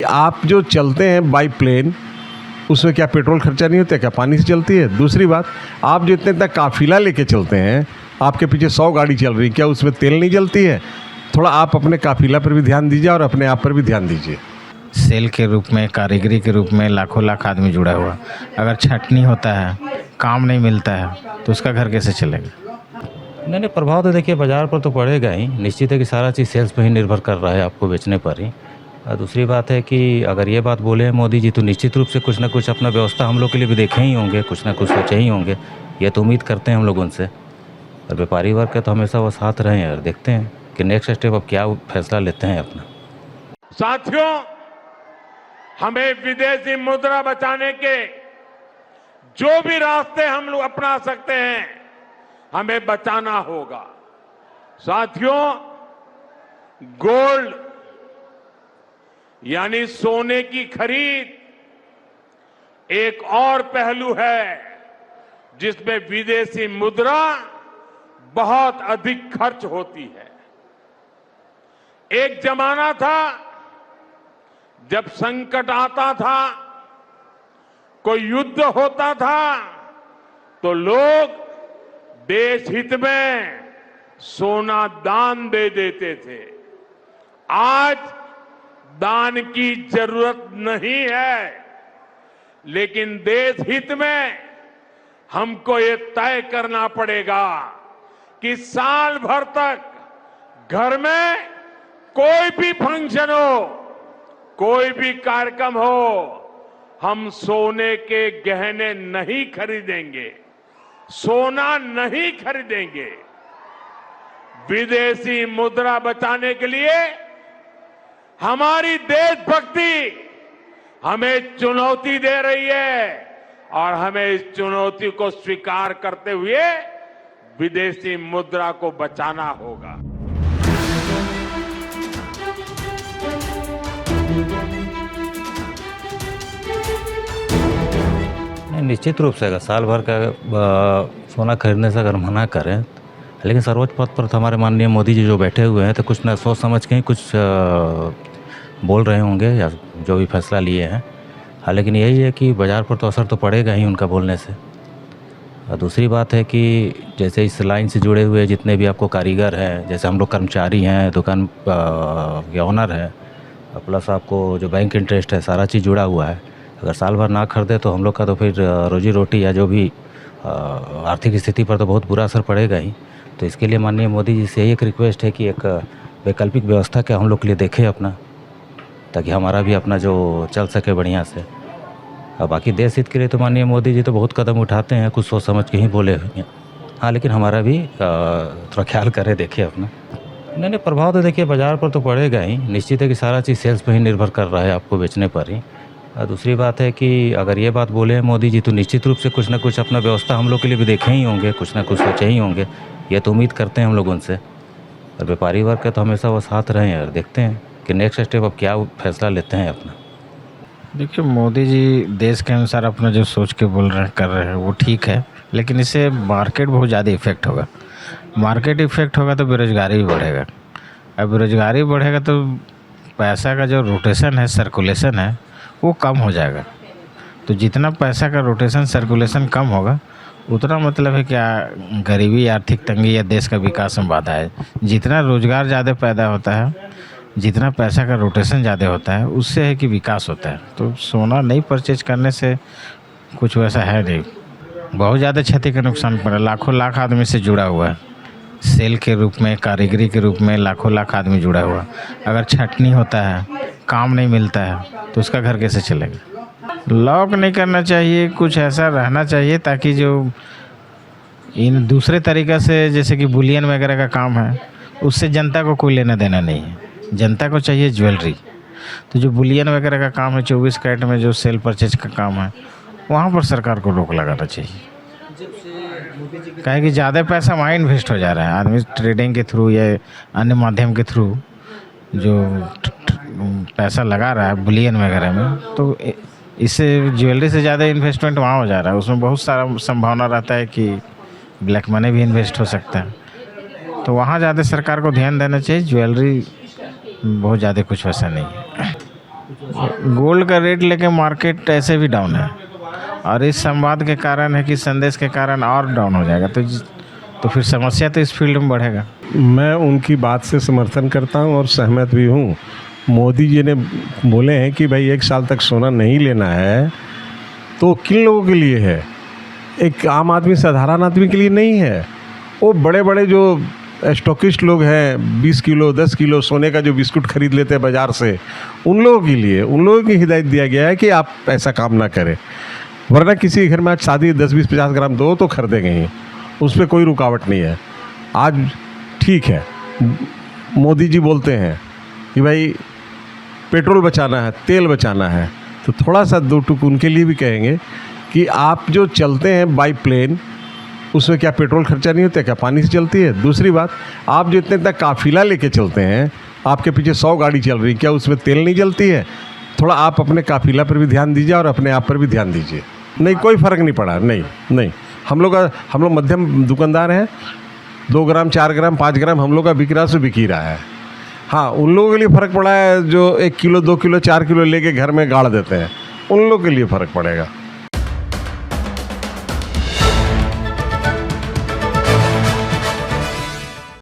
आप जो चलते हैं बाई प्लेन, उसमें क्या पेट्रोल खर्चा नहीं होता, क्या पानी से चलती है? दूसरी बात, आप जो इतना काफ़िला लेके चलते हैं, आपके पीछे 100 गाड़ी चल रही, क्या उसमें तेल नहीं जलती है? थोड़ा आप अपने काफ़िला पर भी ध्यान दीजिए और अपने आप पर भी ध्यान दीजिए। सेल के रूप में, कारीगरी के रूप में लाखों लाख आदमी जुड़ा हुआ, अगर छटनी होता है, काम नहीं मिलता है, तो उसका घर कैसे चलेगा? नहीं, प्रभाव तो देखिए बाज़ार पर तो पड़ेगा ही। निश्चित है कि सारा चीज़ सेल्स पे ही निर्भर कर रहा है, आपको बेचने पर ही। और दूसरी बात है कि अगर ये बात बोले हैं मोदी जी, तो निश्चित रूप से कुछ ना कुछ अपना व्यवस्था हम लोग के लिए भी देखे ही होंगे, कुछ ना कुछ सोचे ही होंगे। ये तो उम्मीद करते हैं हम लोग उनसे। और व्यापारी वर्ग के तो हमेशा वो साथ रहे हैं, और देखते हैं कि नेक्स्ट स्टेप अब क्या फैसला लेते हैं अपना। साथियों, हमें विदेशी मुद्रा बचाने के जो भी रास्ते हम लोग अपना सकते हैं, हमें बचाना होगा। साथियों, गोल्ड यानी सोने की खरीद एक और पहलू है जिसमें विदेशी मुद्रा बहुत अधिक खर्च होती है। एक जमाना था जब संकट आता था, कोई युद्ध होता था, तो लोग देश हित में सोना दान दे देते थे। आज दान की जरूरत नहीं है, लेकिन देश हित में हमको ये तय करना पड़ेगा कि साल भर तक घर में कोई भी फंक्शन हो, कोई भी कार्यक्रम हो, हम सोने के गहने नहीं खरीदेंगे, सोना नहीं खरीदेंगे। विदेशी मुद्रा बचाने के लिए हमारी देशभक्ति हमें चुनौती दे रही है, और हमें इस चुनौती को स्वीकार करते हुए विदेशी मुद्रा को बचाना होगा। निश्चित रूप से अगर साल भर का सोना खरीदने से अगर मना करें, लेकिन सर्वोच्च पद पर तो हमारे माननीय मोदी जी जो बैठे हुए हैं, तो कुछ ना सोच समझ के ही कुछ बोल रहे होंगे या जो भी फैसला लिए हैं। हाँ, लेकिन यही है कि बाज़ार पर तो असर तो पड़ेगा ही उनका बोलने से। और दूसरी बात है कि जैसे इस लाइन से जुड़े हुए जितने भी आपको कारीगर हैं, जैसे हम लोग कर्मचारी हैं, दुकान के ओनर हैं, प्लस आपको जो बैंक इंटरेस्ट है, सारा चीज़ जुड़ा हुआ है। अगर साल भर ना खरीदे तो हम लोग का तो फिर रोजी रोटी या जो भी आर्थिक स्थिति पर तो बहुत बुरा असर पड़ेगा ही। तो इसके लिए माननीय मोदी जी से यही एक रिक्वेस्ट है कि एक वैकल्पिक व्यवस्था क्या हम लोग के लिए देखें अपना, ताकि हमारा भी अपना जो चल सके बढ़िया से। और बाकी देश हित के लिए तो माननीय मोदी जी तो बहुत कदम उठाते हैं, कुछ सोच समझ के ही बोले हैं। हाँ, लेकिन हमारा भी थोड़ा ख्याल करें, देखें अपना। नहीं, प्रभाव तो देखिए बाज़ार पर तो पड़ेगा ही। निश्चित है कि सारा चीज़ सेल्स पे ही निर्भर कर रहा है, आपको बेचने पर ही। और दूसरी बात है कि अगर ये बात बोले हैं मोदी जी, तो निश्चित रूप से कुछ ना कुछ अपना व्यवस्था हम लोग के लिए भी देखे ही होंगे, कुछ ना कुछ सोचे ही होंगे। ये तो उम्मीद करते हैं हम लोग उनसे। और व्यापारी वर्ग के तो हमेशा वो साथ रहे हैं, और देखते हैं कि नेक्स्ट स्टेप अब क्या फैसला लेते हैं अपना। देखिए, मोदी जी देश के अनुसार अपना जो सोच के बोल रहे हैं, कर रहे हैं, वो ठीक है, लेकिन इससे मार्केट बहुत ज़्यादा इफेक्ट होगा। मार्केट इफेक्ट होगा तो बेरोजगारी भी बढ़ेगा। अब बेरोजगारी बढ़ेगा तो पैसा का जो रोटेशन है, सर्कुलेशन है, वो कम हो जाएगा। तो जितना पैसा का रोटेशन, सर्कुलेशन कम होगा, उतना मतलब है क्या, गरीबी, आर्थिक तंगी या देश का विकास में बाधा है। जितना रोजगार ज़्यादा पैदा होता है, जितना पैसा का रोटेशन ज़्यादा होता है, उससे है कि विकास होता है। तो सोना नहीं परचेज करने से कुछ वैसा है नहीं, बहुत ज़्यादा क्षति का नुकसान पड़ा। लाखों लाख आदमी से जुड़ा हुआ है, सेल के रूप में, कारीगरी के रूप में लाखों लाख आदमी जुड़ा हुआ। अगर छटनी होता है, काम नहीं मिलता है, तो उसका घर कैसे चलेगा? लॉक नहीं करना चाहिए, कुछ ऐसा रहना चाहिए ताकि जो इन दूसरे तरीक़े से, जैसे कि बुलियन वगैरह का काम है, उससे जनता को कोई लेना देना नहीं है। जनता को चाहिए ज्वेलरी। तो जो बुलियन वगैरह का काम है, 24 कैरेट में जो सेल परचेज का काम है, वहाँ पर सरकार को रोक लगाना चाहिए। काहे कि ज़्यादा पैसा वहाँ इन्वेस्ट हो जा रहा है, आदमी ट्रेडिंग के थ्रू या अन्य माध्यम के थ्रू जो पैसा लगा रहा है बुलियन वगैरह में, तो इससे ज्वेलरी से ज़्यादा इन्वेस्टमेंट वहाँ हो जा रहा है। उसमें बहुत सारा संभावना रहता है कि ब्लैक मनी भी इन्वेस्ट हो सकता है। तो वहाँ ज़्यादा सरकार को ध्यान देना चाहिए। ज्वेलरी बहुत ज़्यादा कुछ वैसा नहीं है। गोल्ड का रेट लेके मार्केट ऐसे भी डाउन है, और इस संवाद के कारण है कि संदेश के कारण और डाउन हो जाएगा, तो फिर समस्या तो इस फील्ड में बढ़ेगा। मैं उनकी बात से समर्थन करता हूं और सहमत भी हूं। मोदी जी ने बोले हैं कि भाई 1 साल तक सोना नहीं लेना है, तो किन लोगों के लिए है? एक आम आदमी, साधारण आदमी के लिए नहीं है। वो बड़े बड़े जो स्टॉकिस्ट लोग हैं, 20 किलो 10 किलो सोने का जो बिस्कुट खरीद लेते हैं बाज़ार से, उन लोगों के लिए, उन लोगों की हिदायत दिया गया है कि आप ऐसा काम ना करें। वरना किसी घर में आज शादी 10 20 50 ग्राम दो तो खरीदेंगे ही, उस पर कोई रुकावट नहीं है। आज ठीक है, मोदी जी बोलते हैं कि भाई पेट्रोल बचाना है, तेल बचाना है, तो थोड़ा सा 2 टुक उनके लिए भी कहेंगे कि आप जो चलते हैं बाई प्लेन, उसमें क्या पेट्रोल खर्चा नहीं होता, क्या पानी से चलती है? दूसरी बात, आप जो इतने तक काफिला लेके चलते हैं, आपके पीछे 100 गाड़ी चल रही, क्या उसमें तेल नहीं जलती है? थोड़ा आप अपने काफिला पर भी ध्यान दीजिए और अपने आप पर भी ध्यान दीजिए। नहीं, कोई फ़र्क नहीं पड़ा। नहीं, हम लोग मध्यम दुकानदार हैं, 2 ग्राम 4 ग्राम 5 ग्राम हम लोग का बिक रहा से बिक ही रहा है। हाँ, उन लोगों के लिए फ़र्क पड़ा है जो 1 किलो 2 किलो 4 किलो लेके घर में गाड़ देते हैं, उन लोगों के लिए फ़र्क पड़ेगा।